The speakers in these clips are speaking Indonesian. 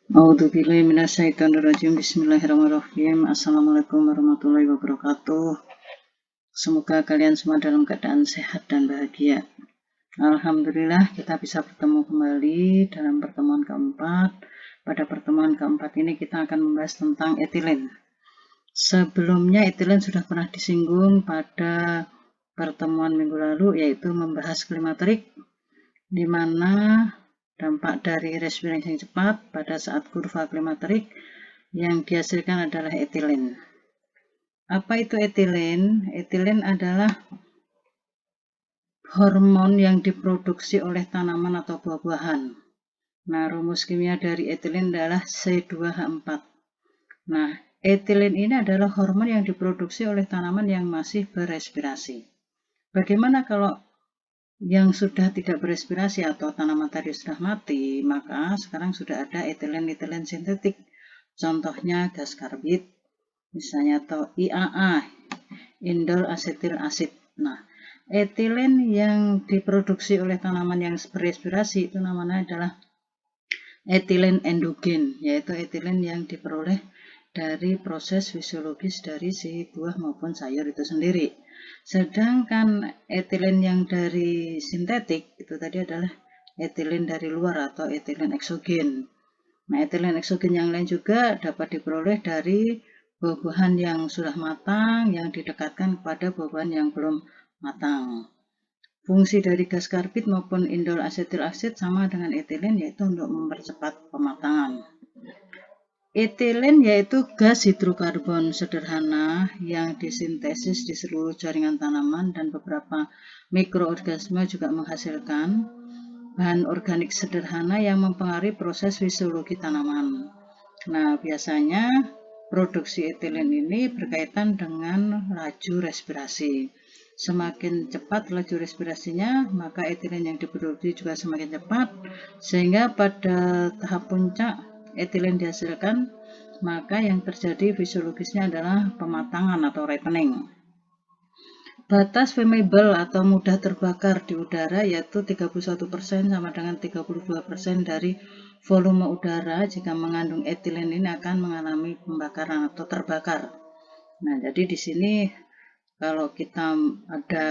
A'udzubillahi minasyaitonirrajim. Bismillahirrahmanirrahim. Assalamualaikum warahmatullahi wabarakatuh. Semoga kalian semua dalam keadaan sehat dan bahagia. Alhamdulillah kita bisa bertemu kembali dalam pertemuan keempat. Pada pertemuan keempat ini kita akan membahas tentang etilen. Sebelumnya etilen sudah pernah disinggung pada pertemuan minggu lalu, yaitu membahas klimaterik, di mana dampak dari respirasi yang cepat pada saat kurva klimaterik yang dihasilkan adalah etilen. Apa itu etilen? Etilen adalah hormon yang diproduksi oleh tanaman atau buah-buahan. Nah, rumus kimia dari etilen adalah C2H4. Nah, etilen ini adalah hormon yang diproduksi oleh tanaman yang masih berrespirasi. Bagaimana kalau yang sudah tidak berrespirasi atau tanaman tadi sudah mati? Maka sekarang sudah ada etilen sintetik. Contohnya gas karbit, misalnya, atau IAA, indol asetil asid. Nah, etilen yang diproduksi oleh tanaman yang berrespirasi itu namanya adalah etilen endogen, yaitu etilen yang diperoleh dari proses fisiologis dari si buah maupun sayur itu sendiri. Sedangkan etilen yang dari sintetik itu tadi adalah etilen dari luar atau etilen eksogen. Nah, etilen eksogen yang lain juga dapat diperoleh dari buah-buahan yang sudah matang yang didekatkan kepada buah-buahan yang belum matang. Fungsi dari gas karbit maupun indol asetil asid sama dengan etilen, yaitu untuk mempercepat pematangan. Etilen yaitu gas hidrokarbon sederhana yang disintesis di seluruh jaringan tanaman dan beberapa mikroorganisme juga menghasilkan bahan organik sederhana yang mempengaruhi proses fisiologi tanaman. Nah, biasanya produksi etilen ini berkaitan dengan laju respirasi. Semakin cepat laju respirasinya, maka etilen yang diproduksi juga semakin cepat, sehingga pada tahap puncak etilen dihasilkan, maka yang terjadi fisiologisnya adalah pematangan atau ripening. Batas flammable atau mudah terbakar di udara yaitu 31% sama dengan 32% dari volume udara. Jika mengandung etilen ini akan mengalami pembakaran atau terbakar. Nah, jadi di sini kalau kita ada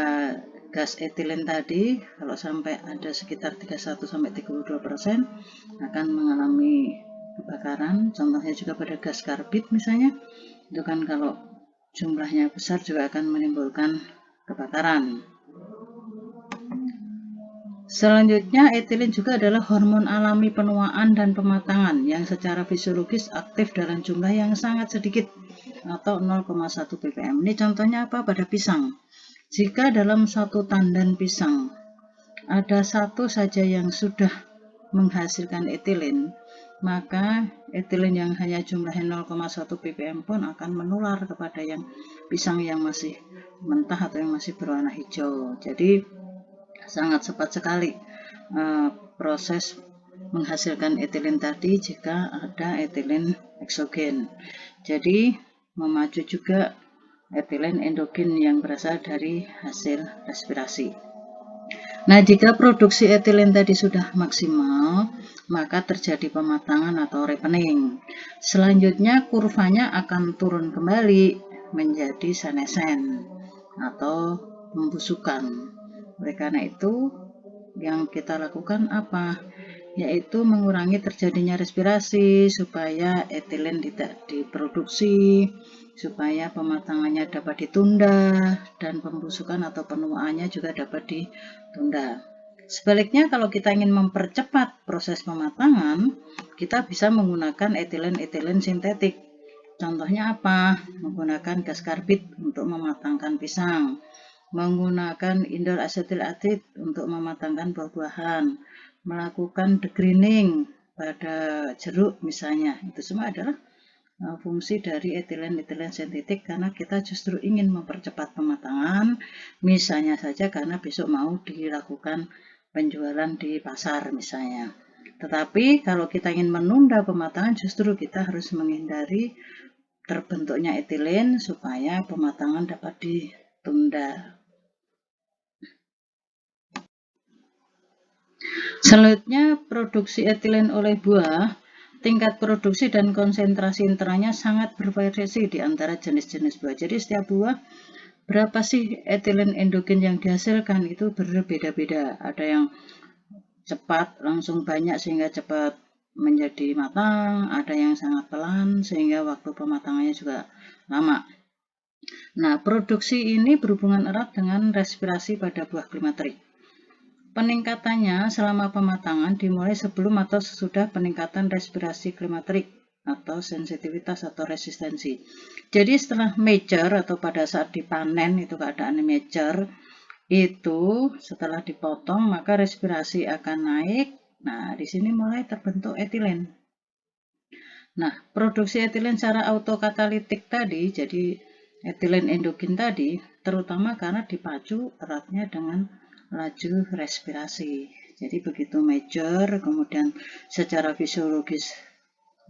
gas etilen tadi, kalau sampai ada sekitar 31-32% akan mengalami kebakaran. Contohnya juga pada gas karbit misalnya, itu kan kalau jumlahnya besar juga akan menimbulkan kebakaran. Selanjutnya, etilen juga adalah hormon alami penuaan dan pematangan yang secara fisiologis aktif dalam jumlah yang sangat sedikit atau 0,1 ppm. Ini contohnya apa? Pada pisang. Jika dalam satu tandan pisang ada satu saja yang sudah menghasilkan etilen, maka etilen yang hanya jumlahnya 0,1 ppm pun akan menular kepada yang pisang yang masih mentah atau yang masih berwarna hijau. Jadi sangat cepat sekali proses menghasilkan etilen tadi jika ada etilen eksogen. Jadi memacu juga etilen endogen yang berasal dari hasil respirasi. Nah, jika produksi etilen tadi sudah maksimal, maka terjadi pematangan atau ripening. Selanjutnya kurvanya akan turun kembali menjadi senescen atau pembusukan. Oleh karena itu, yang kita lakukan apa? Yaitu mengurangi terjadinya respirasi supaya etilen tidak diproduksi, supaya pematangannya dapat ditunda, dan pembusukan atau penuaannya juga dapat ditunda. Sebaliknya, kalau kita ingin mempercepat proses pematangan, kita bisa menggunakan etilen sintetik. Contohnya apa? Menggunakan gas karbit untuk mematangkan pisang, menggunakan indol asetil asid untuk mematangkan buah-buahan, melakukan degreening pada jeruk misalnya. Itu semua adalah fungsi dari etilen sintetik karena kita justru ingin mempercepat pematangan, misalnya saja karena besok mau dilakukan penjualan di pasar misalnya. Tetapi kalau kita ingin menunda pematangan, justru kita harus menghindari terbentuknya etilen supaya pematangan dapat ditunda. Selanjutnya, produksi etilen oleh buah tingkat produksi dan konsentrasi internalnya sangat bervariasi di antara jenis-jenis buah. Jadi setiap buah berapa sih etilen endogen yang dihasilkan itu berbeda-beda. Ada yang cepat langsung banyak sehingga cepat menjadi matang, ada yang sangat pelan sehingga waktu pematangannya juga lama. Nah, produksi ini berhubungan erat dengan respirasi pada buah klimaterik. Peningkatannya selama pematangan dimulai sebelum atau sesudah peningkatan respirasi klimaterik atau sensitivitas atau resistensi. Jadi setelah mature atau pada saat dipanen itu keadaan mature, itu setelah dipotong maka respirasi akan naik. Nah, di sini mulai terbentuk etilen. Nah, produksi etilen secara autokatalitik tadi, jadi etilen endogen tadi, terutama karena dipacu eratnya dengan laju respirasi. Jadi begitu mature, kemudian secara fisiologis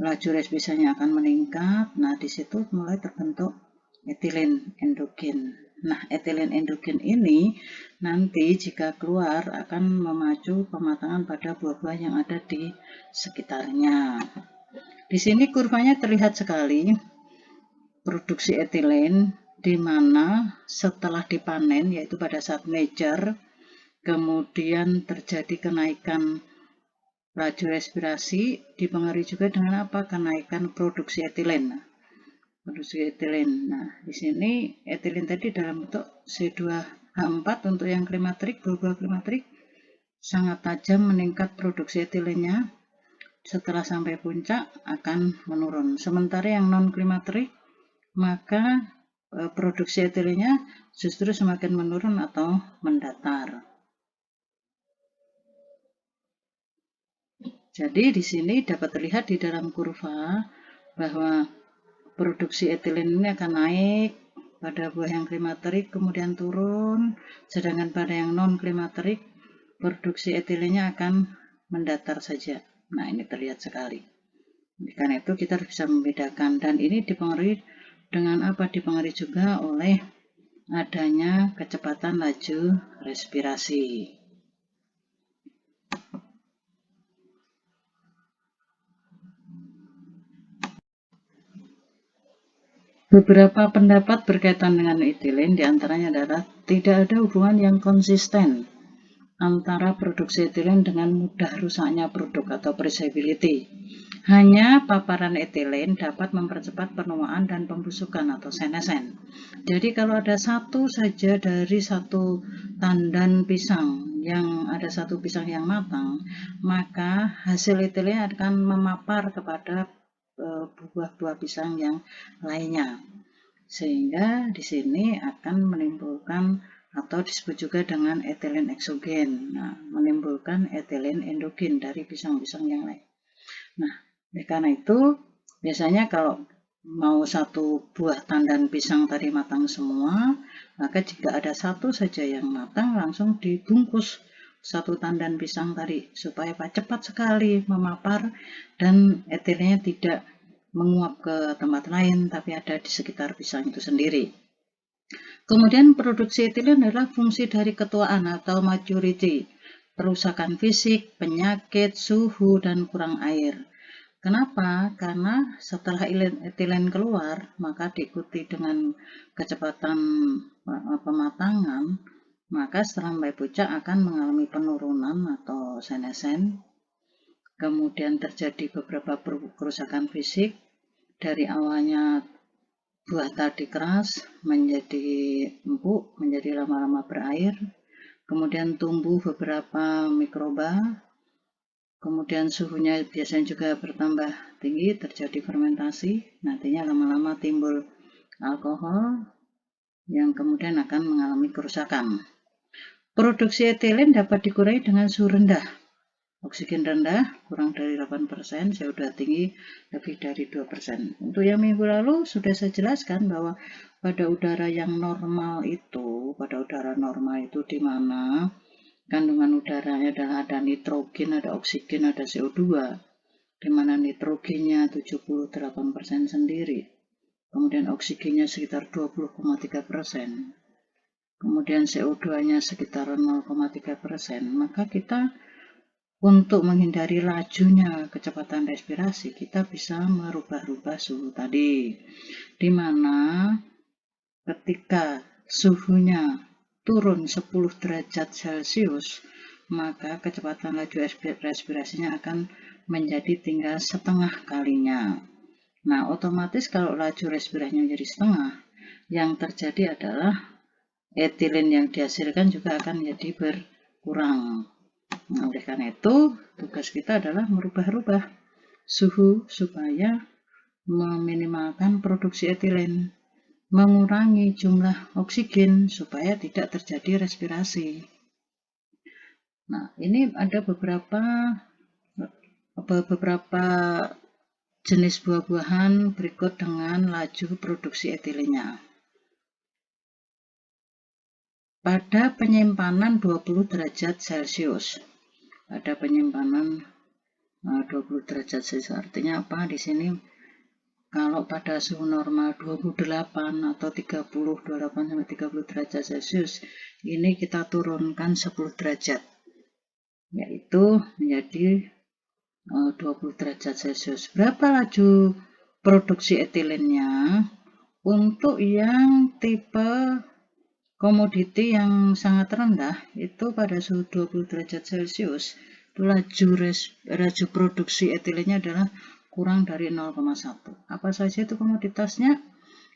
laju respirasinya akan meningkat. Nah, di situ mulai terbentuk etilen endogen. Nah, etilen endogen ini nanti jika keluar akan memacu pematangan pada buah-buah yang ada di sekitarnya. Di sini kurvanya terlihat sekali produksi etilen di mana setelah dipanen yaitu pada saat mature kemudian terjadi kenaikan laju respirasi dipengaruhi juga dengan apa? Kenaikan produksi etilen. Nah, di sini etilen tadi dalam bentuk C2H4 untuk yang klimaterik, buah-buah klimaterik sangat tajam meningkat produksi etilennya. Setelah sampai puncak akan menurun. Sementara yang non klimaterik maka produksi etilennya justru semakin menurun atau mendatar. Jadi di sini dapat terlihat di dalam kurva bahwa produksi etilen ini akan naik pada buah yang klimaterik kemudian turun, sedangkan pada yang non klimaterik produksi etilennya akan mendatar saja. Nah, ini terlihat sekali. Karena itu kita harus bisa membedakan, dan ini dipengaruhi dengan apa? Dipengaruhi juga oleh adanya kecepatan laju respirasi. Beberapa pendapat berkaitan dengan etilen diantaranya adalah tidak ada hubungan yang konsisten antara produksi etilen dengan mudah rusaknya produk atau perishability. Hanya paparan etilen dapat mempercepat penuaan dan pembusukan atau senescen. Jadi kalau ada satu saja dari satu tandan pisang yang ada satu pisang yang matang, maka hasil etilen akan memapar kepada buah-buah pisang yang lainnya. Sehingga di sini akan menimbulkan atau disebut juga dengan etilen eksogen. Nah, menimbulkan etilen endogen dari pisang-pisang yang lain. Nah, karena itu biasanya kalau mau satu buah tandan pisang tadi matang semua, maka jika ada satu saja yang matang langsung dibungkus satu tandan pisang tadi supaya cepat sekali memapar dan etilennya tidak menguap ke tempat lain tapi ada di sekitar pisang itu sendiri. Kemudian produksi etilen adalah fungsi dari ketuaan atau maturity, kerusakan fisik, penyakit, suhu, dan kurang air. Kenapa? Karena setelah etilen keluar, maka diikuti dengan kecepatan pematangan, maka setelah sampai puncak akan mengalami penurunan atau senescen. Kemudian terjadi beberapa kerusakan fisik, dari awalnya buah tadi keras menjadi empuk, menjadi lama-lama berair, kemudian tumbuh beberapa mikroba, kemudian suhunya biasanya juga bertambah tinggi, terjadi fermentasi, nantinya lama-lama timbul alkohol yang kemudian akan mengalami kerusakan. Produksi etilen dapat dikurangi dengan suhu rendah. Oksigen rendah, kurang dari 8%, CO2 tinggi, lebih dari 2%. Untuk yang minggu lalu sudah saya jelaskan bahwa pada udara yang normal itu, di mana kandungan udaranya adalah ada nitrogen, ada oksigen, ada CO2, di mana nitrogennya 78% sendiri, kemudian oksigennya sekitar 20,3%, kemudian CO2-nya sekitar 0,3%, maka kita untuk menghindari lajunya kecepatan respirasi, kita bisa merubah-rubah suhu tadi, di mana ketika suhunya turun 10 derajat Celcius, maka kecepatan laju respirasinya akan menjadi tinggal setengah kalinya. Nah, otomatis kalau laju respirasinya menjadi setengah, yang terjadi adalah etilen yang dihasilkan juga akan menjadi berkurang. Nah, oleh karena itu, tugas kita adalah merubah-rubah suhu supaya meminimalkan produksi etilen, mengurangi jumlah oksigen supaya tidak terjadi respirasi. Nah, ini ada beberapa jenis buah-buahan berikut dengan laju produksi etilennya. Pada penyimpanan 20 derajat Celcius. Ada penyimpanan 20 derajat Celcius, artinya apa? Di sini kalau pada suhu normal 28 atau 30, 28 sampai 30 derajat Celcius, ini kita turunkan 10 derajat, yaitu menjadi 20 derajat Celcius. Berapa laju produksi etilennya? Untuk yang tipe komoditi yang sangat rendah, itu pada suhu 20 derajat Celcius, laju produksi etilennya adalah kurang dari 0,1. Apa saja itu komoditasnya?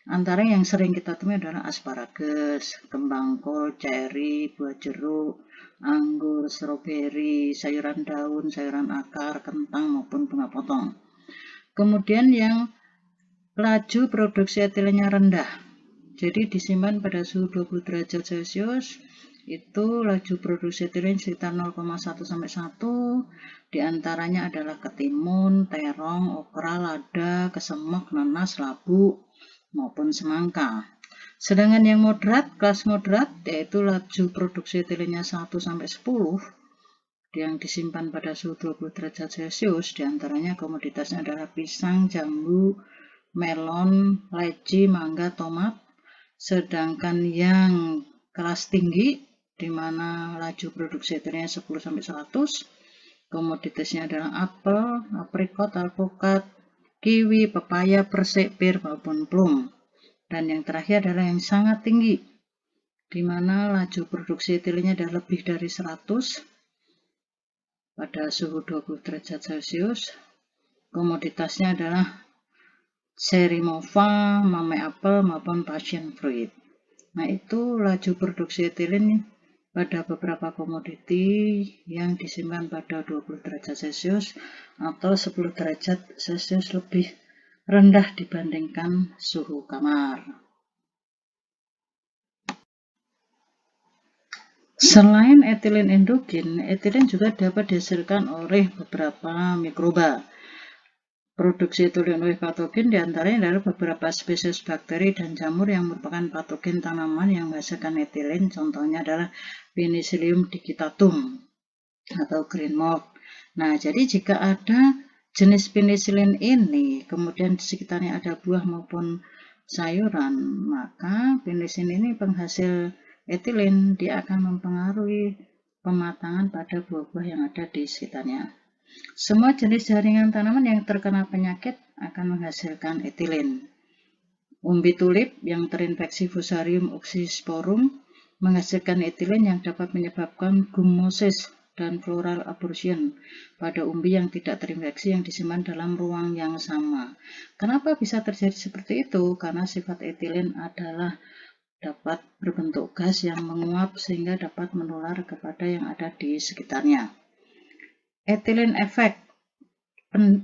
Antara yang sering kita temui adalah asparagus, kembang kol, ceri, buah jeruk, anggur, stroberi, sayuran daun, sayuran akar, kentang maupun bunga potong. Kemudian yang laju produksi etilennya rendah, jadi disimpan pada suhu 20 derajat Celcius, itu laju produksi etilen sekitar 0,1 sampai 1, diantaranya adalah ketimun, terong, okra, lada, kesemek, nanas, labu, maupun semangka. Sedangkan yang moderat, kelas moderat, yaitu laju produksi etilennya 1 sampai 10, yang disimpan pada suhu 20 derajat Celcius, diantaranya komoditasnya adalah pisang, jambu, melon, leci, mangga, tomat. Sedangkan yang kelas tinggi, di mana laju produksi etilennya 10 sampai 100, komoditasnya adalah apel, aprikot, alpukat, kiwi, pepaya, persik, pir, maupun plum. Dan yang terakhir adalah yang sangat tinggi, di mana laju produksi etilennya adalah lebih dari 100 pada suhu 20 derajat Celcius. Komoditasnya adalah cherry mova, mame apel, maupun passion fruit. Nah, itu laju produksi etilen pada beberapa komoditi yang disimpan pada 20 derajat Celcius atau 10 derajat Celcius lebih rendah dibandingkan suhu kamar. Selain etilen endogen, etilen juga dapat dihasilkan oleh beberapa mikroba. Produksi etilen oleh patogen diantaranya adalah beberapa spesies bakteri dan jamur yang merupakan patogen tanaman yang menghasilkan etilen. Contohnya adalah Penicillium digitatum atau green mold. Nah, jadi jika ada jenis penicillin ini, kemudian di sekitarnya ada buah maupun sayuran, maka penicillin ini penghasil etilen, dia akan mempengaruhi pematangan pada buah-buah yang ada di sekitarnya. Semua jenis jaringan tanaman yang terkena penyakit akan menghasilkan etilen. Umbi tulip yang terinfeksi Fusarium oxysporum menghasilkan etilen yang dapat menyebabkan gummosis dan floral abortion pada umbi yang tidak terinfeksi yang disimpan dalam ruang yang sama. Kenapa bisa terjadi seperti itu? Karena sifat etilen adalah dapat berbentuk gas yang menguap sehingga dapat menular kepada yang ada di sekitarnya. Etilen efek,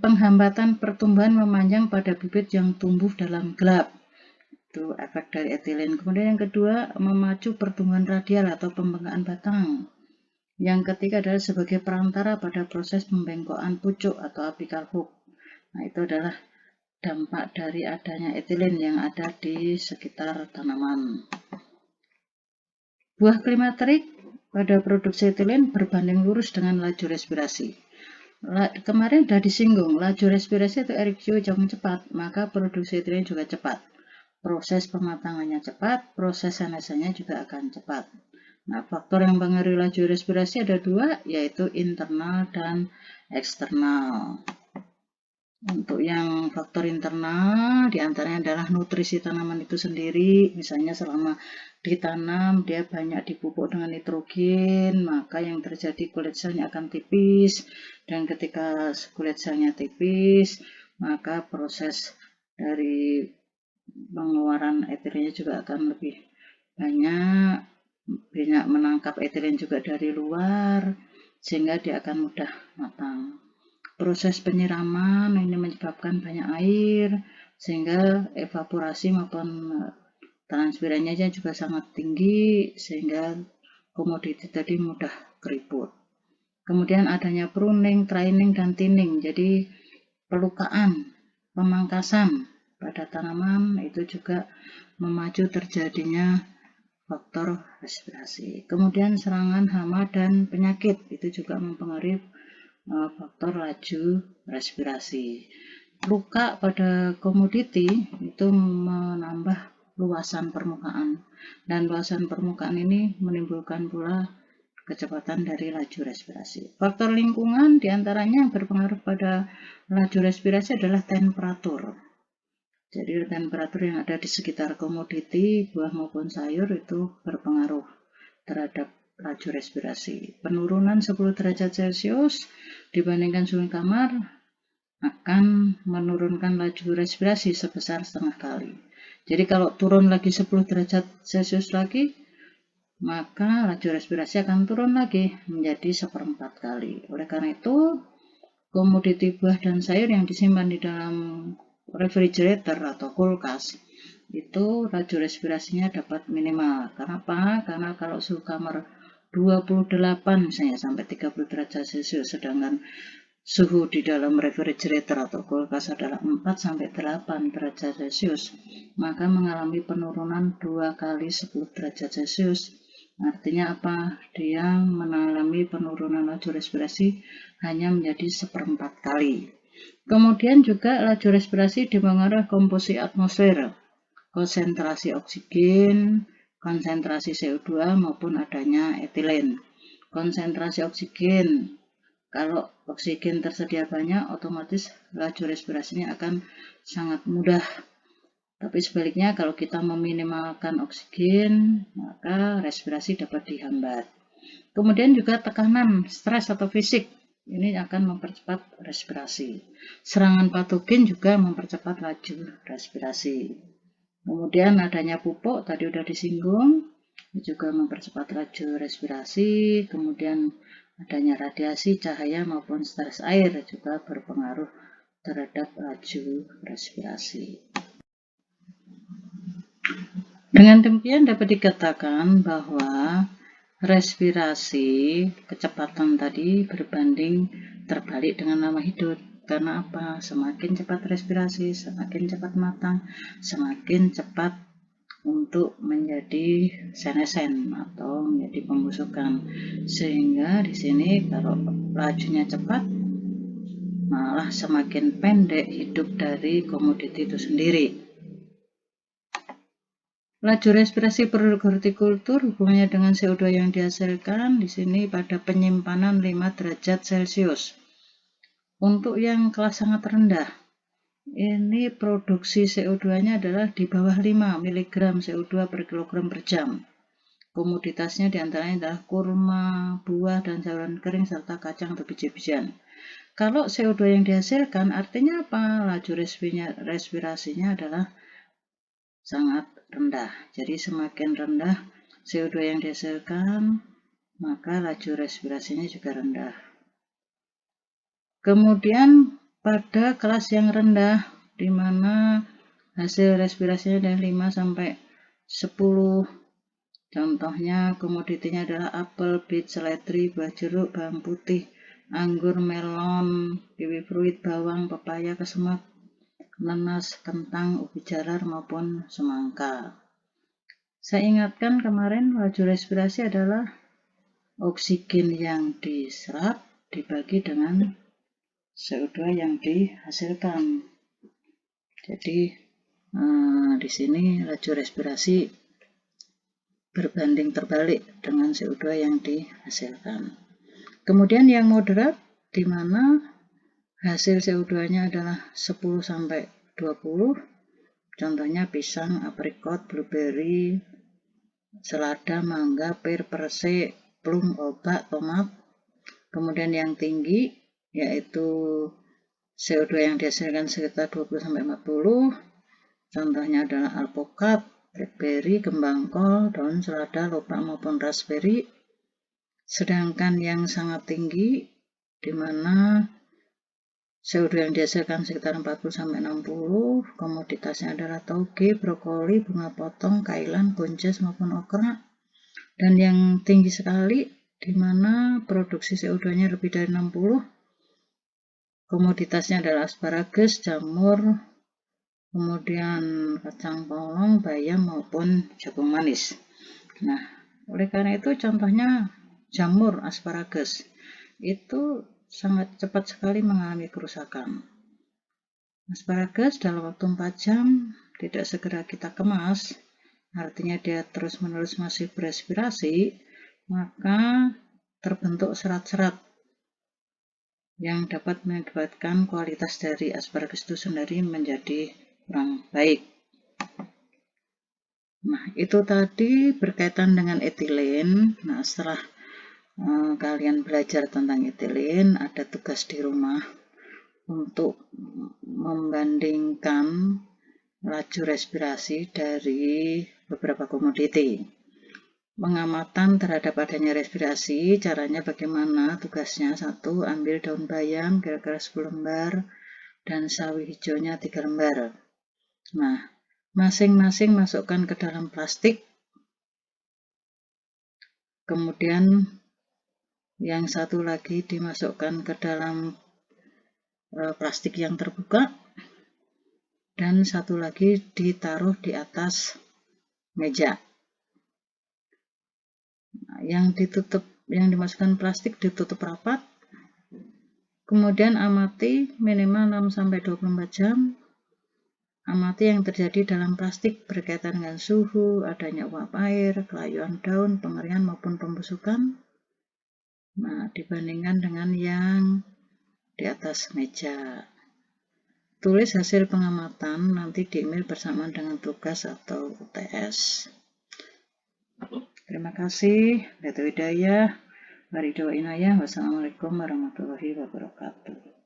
penghambatan pertumbuhan memanjang pada bibit yang tumbuh dalam gelap. Itu efek dari etilen. Kemudian yang kedua, memacu pertumbuhan radial atau pembengkakan batang. Yang ketiga adalah sebagai perantara pada proses pembengkokan pucuk atau apical hook. Nah, itu adalah dampak dari adanya etilen yang ada di sekitar tanaman. Buah klimaterik pada produksi etilen berbanding lurus dengan laju respirasi. Kemarin sudah disinggung, laju respirasi atau RQ jauh cepat, maka produksi etilen juga cepat. Proses pematangannya cepat, proses senesanya juga akan cepat. Nah, faktor yang mempengaruhi laju respirasi ada dua, yaitu internal dan eksternal. Untuk yang faktor internal, diantaranya adalah nutrisi tanaman itu sendiri. Misalnya selama ditanam, dia banyak dipupuk dengan nitrogen, maka yang terjadi kulit selnya akan tipis. Dan ketika kulit selnya tipis, maka proses dari pengeluaran etilennya juga akan lebih banyak menangkap etilen juga dari luar, sehingga dia akan mudah matang. Proses penyiraman ini menyebabkan banyak air, sehingga evaporasi maupun transpirannya juga sangat tinggi, sehingga komoditi tadi mudah keriput. Kemudian adanya pruning, training, dan thinning, jadi pelukaan, pemangkasan pada tanaman itu juga memacu terjadinya faktor respirasi. Kemudian serangan hama dan penyakit itu juga mempengaruhi faktor laju respirasi. Luka pada komoditi itu menambah luasan permukaan, dan luasan permukaan ini menimbulkan pula kecepatan dari laju respirasi. Faktor lingkungan diantaranya yang berpengaruh pada laju respirasi adalah temperatur. Jadi temperatur yang ada di sekitar komoditi, buah maupun sayur itu berpengaruh terhadap laju respirasi. Penurunan 10 derajat Celcius dibandingkan suhu kamar akan menurunkan laju respirasi sebesar setengah kali. Jadi kalau turun lagi 10 derajat Celcius lagi, maka laju respirasi akan turun lagi menjadi 1/4 kali. Oleh karena itu, komoditi buah dan sayur yang disimpan di dalam refrigerator atau kulkas itu laju respirasinya dapat minimal. Kenapa? Karena kalau suhu kamar 28 misalnya sampai 30 derajat Celcius, sedangkan suhu di dalam refrigerator atau kulkas adalah 4 sampai 8 derajat Celcius, maka mengalami penurunan 2 kali 10 derajat Celcius. Artinya apa? Dia mengalami penurunan laju respirasi hanya menjadi 1/4 kali. Kemudian juga laju respirasi dipengaruhi komposisi atmosfer, konsentrasi oksigen, konsentrasi CO2 maupun adanya etilen. Konsentrasi oksigen, kalau oksigen tersedia banyak, otomatis laju respirasinya akan sangat mudah. Tapi sebaliknya, kalau kita meminimalkan oksigen, maka respirasi dapat dihambat. Kemudian juga tekanan, stres atau fisik, ini akan mempercepat respirasi. Serangan patogen juga mempercepat laju respirasi. Kemudian adanya pupuk, tadi sudah disinggung, juga mempercepat laju respirasi. Kemudian adanya radiasi, cahaya maupun stres air juga berpengaruh terhadap laju respirasi. Dengan demikian dapat dikatakan bahwa respirasi kecepatan tadi berbanding terbalik dengan nama hidup. Karena apa? Semakin cepat respirasi, semakin cepat matang, semakin cepat untuk menjadi senescen atau menjadi pembusukan. Sehingga di sini kalau lajunya cepat, malah semakin pendek hidup dari komoditi itu sendiri. Laju respirasi produk hortikultur hubungannya dengan CO2 yang dihasilkan di sini pada penyimpanan 5 derajat Celcius. Untuk yang kelas sangat rendah, ini produksi CO2-nya adalah di bawah 5 mg CO2 per kilogram per jam. Komoditasnya diantaranya adalah kurma, buah, dan sayuran kering, serta kacang atau biji-bijian. Kalau CO2 yang dihasilkan artinya apa? Laju respirasinya adalah sangat rendah. Jadi semakin rendah CO2 yang dihasilkan, maka laju respirasinya juga rendah. Kemudian pada kelas yang rendah, di mana hasil respirasinya dari 5 sampai 10, contohnya komoditinya adalah apel, bit, seledri, buah jeruk, bawang putih, anggur, melon, kiwi fruit, bawang, pepaya, kesemak, nanas, kentang, ubi jalar maupun semangka. Saya ingatkan kemarin laju respirasi adalah oksigen yang diserap dibagi dengan CO2 yang dihasilkan. Jadi di sini laju respirasi berbanding terbalik dengan CO2 yang dihasilkan. Kemudian yang moderat, di mana hasil CO2-nya adalah 10-20, contohnya pisang, aprikot, blueberry, selada, mangga, pir, persik, plum, opak, tomat. Kemudian yang tinggi, yaitu CO2 yang dihasilkan sekitar 20-40, contohnya adalah alpukat, blackberry, kembang kol, daun selada, lobak maupun raspberry. Sedangkan yang sangat tinggi, di mana CO2 yang dihasilkan sekitar 40-60, komoditasnya adalah toge, brokoli, bunga potong, kailan, buncis maupun okra. Dan yang tinggi sekali, di mana produksi CO2-nya lebih dari 60, komoditasnya adalah asparagus, jamur, kemudian kacang polong, bayam maupun jagung manis. Nah, oleh karena itu contohnya jamur, asparagus, itu sangat cepat sekali mengalami kerusakan. Asparagus dalam waktu 4 jam tidak segera kita kemas, artinya dia terus-menerus masih berespirasi, maka terbentuk serat-serat yang dapat menyebabkan kualitas dari asparagus itu sendiri menjadi kurang baik. Nah, itu tadi berkaitan dengan etilen. Nah, setelah kalian belajar tentang etilen, ada tugas di rumah untuk membandingkan laju respirasi dari beberapa komoditi. Pengamatan terhadap adanya respirasi, caranya bagaimana? Tugasnya 1, ambil daun bayam kira-kira 10 lembar dan sawi hijaunya 3 lembar. Nah, masing-masing masukkan ke dalam plastik. Kemudian yang satu lagi dimasukkan ke dalam plastik yang terbuka, dan satu lagi ditaruh di atas meja. Nah, yang dimasukkan plastik ditutup rapat. Kemudian amati minimal 6-24 jam. Amati yang terjadi dalam plastik berkaitan dengan suhu, adanya uap air, kelayuan daun, pengeringan maupun pembusukan. Nah, dibandingkan dengan yang di atas meja. Tulis hasil pengamatan nanti di email bersamaan dengan tugas atau UTS. Terima kasih. Betul Hidayah. Warido Inayah. Wassalamualaikum warahmatullahi wabarakatuh.